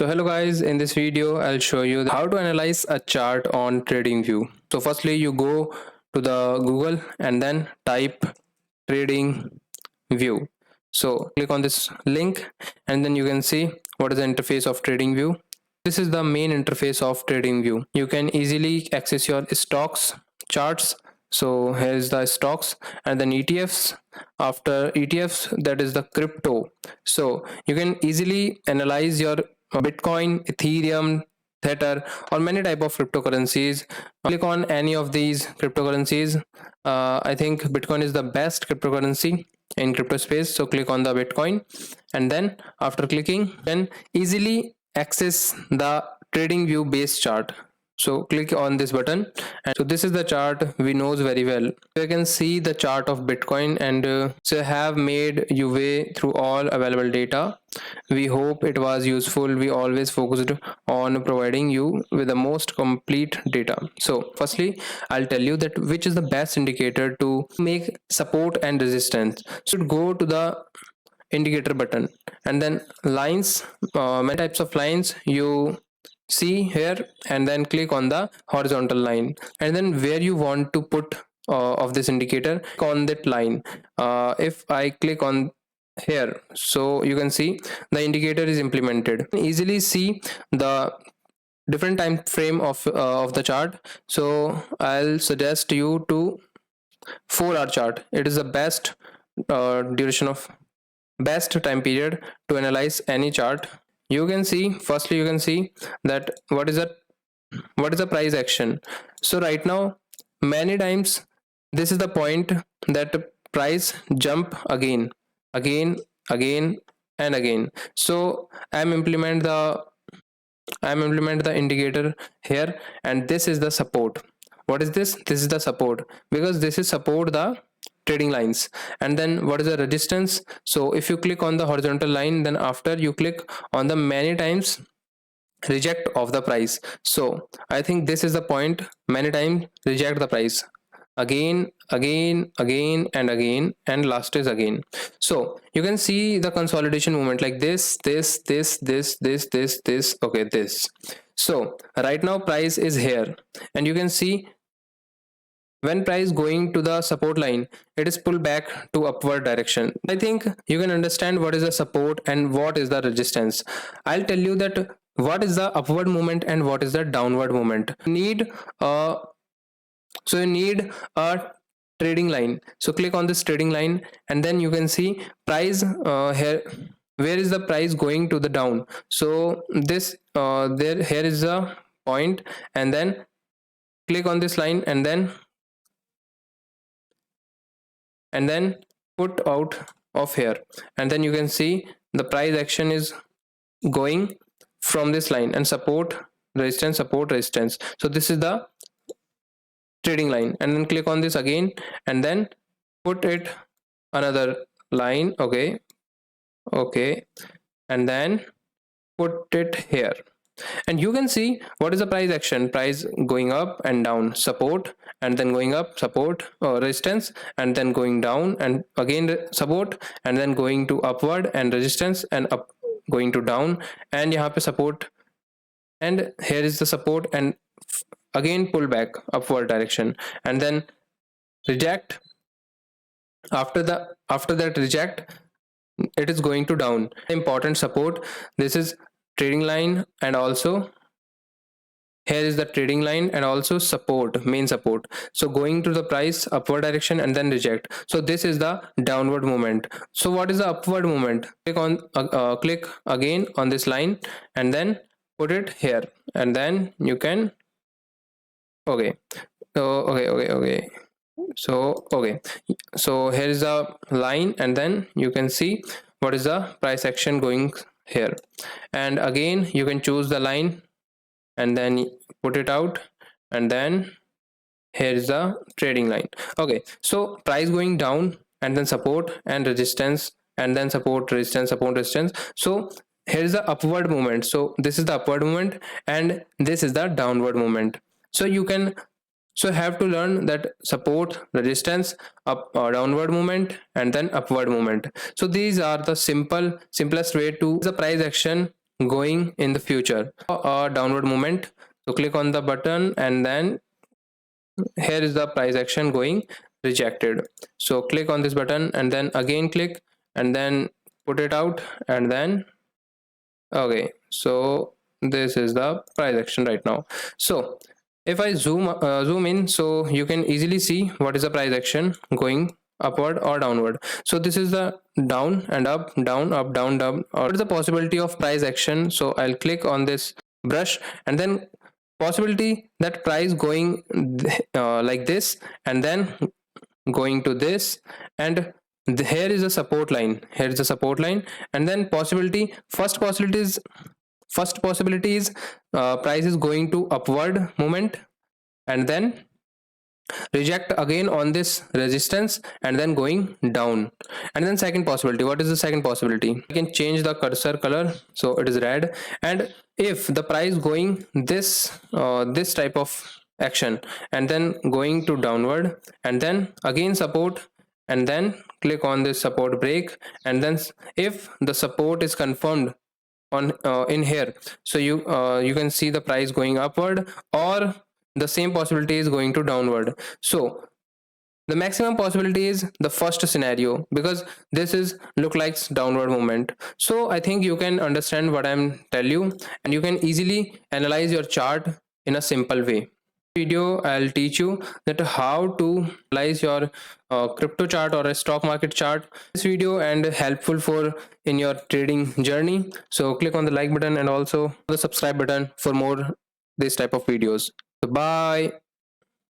So hello guys, in this video I'll show you how to analyze a chart on TradingView. So firstly you go to the Google and then type TradingView. So click on this link and then you can see what is the interface of TradingView. This is the main interface of TradingView. You can easily access your stocks charts. So here is the stocks and then ETFs. After ETFs, that is the crypto. So you can easily analyze your Bitcoin, Ethereum, Tether, or many type of cryptocurrencies. Click on any of these cryptocurrencies. I think Bitcoin is the best cryptocurrency in crypto space. So click on the Bitcoin, and then after clicking, then easily access the TradingView base chart. So click on this button, and so this is the chart we knows very well. You can see the chart of Bitcoin, and so have made you way through all available data. We hope it was useful. We always focused on providing you with the most complete data. So firstly I'll tell you that which is the best indicator to make support and resistance. Should go to the indicator button, and then lines, many types of lines you see here, and then click on the horizontal line, and then where you want to put of this indicator, click on that line. If I click on here, so you can see the indicator is implemented. Easily see the different time frame of the chart. So I'll suggest you to 4-hour chart. It is the best duration of best time period to analyze any chart. You can see, firstly you can see that what is the price action. So right now many times this is the point that price jump again again and again. So I'm implement the indicator here, and this is the support. What is this? This is the support, because this is support the trading lines. And then what is the resistance? So if you click on the horizontal line, then after you click on the many times reject of the price. So I think this is the point, many times reject the price again and again, and last is again. So you can see the consolidation movement like this, okay, this. So right now price is here, and you can see when price going to the support line, it is pulled back to upward direction. I think you can understand what is the support and what is the resistance. I'll tell you that what is the upward movement and what is the downward movement. You need a trading line. So click on this trading line, and then you can see price here. Where is the price going to the down? So this here is the point, and then click on this line, and then put out of here, and then you can see the price action is going from this line, and support resistance, support resistance. So this is the trading line, and then click on this again, and then put it another line, okay, and then put it here, and you can see what is the price action. Price going up and down, support, and then going up, support, resistance, and then going down, and again support, and then going to upward and resistance, and up, going to down, and यहाँ पे support, and here is the support, and again pull back upward direction, and then reject. After that reject, it is going to down. Important support, this is trading line, and also here is the trading line, and also support, main support. So going to the price upward direction and then reject. So this is the downward movement. So what is the upward movement? Click again on this line, and then put it here, and then you can, okay, so okay, so here is the line, and then you can see what is the price action going here, and again you can choose the line, and then put it out, and then here is the trading line. Okay, so price going down, and then support and resistance, and then support, resistance, support, resistance. So here is the upward movement. So this is the upward movement, and this is the downward movement. So you can have to learn that support, resistance, up or downward movement, and then upward movement. So these are the simplest way to the price action going in the future, a downward movement. So click on the button, and then here is the price action going rejected. So click on this button and then again click, and then put it out, and then okay, so this is the price action right now. So if I zoom in, so you can easily see what is the price action going upward or downward. So this is the down and up, down, up, down, down. Or what is the possibility of price action? So I'll click on this brush, and then possibility that price going like this, and then going to this, and here is a support line, here is a support line, and then possibility, first possibility is price is going to upward movement, and then reject again on this resistance, and then going down. And then second possibility, what is the second possibility? I can change the cursor color, so it is red. And if the price going this type of action, and then going to downward, and then again support, and then click on this support break, and then if the support is confirmed on in here, so you can see the price going upward, or the same possibility is going to downward. So the maximum possibility is the first scenario, because this is look like downward movement. So I think you can understand what I'm tell you, and you can easily analyze your chart in a simple way. Video I'll teach you that how to analyze your crypto chart or a stock market chart. This video and helpful for in your trading journey. So click on the like button and also the subscribe button for more this type of videos. So bye.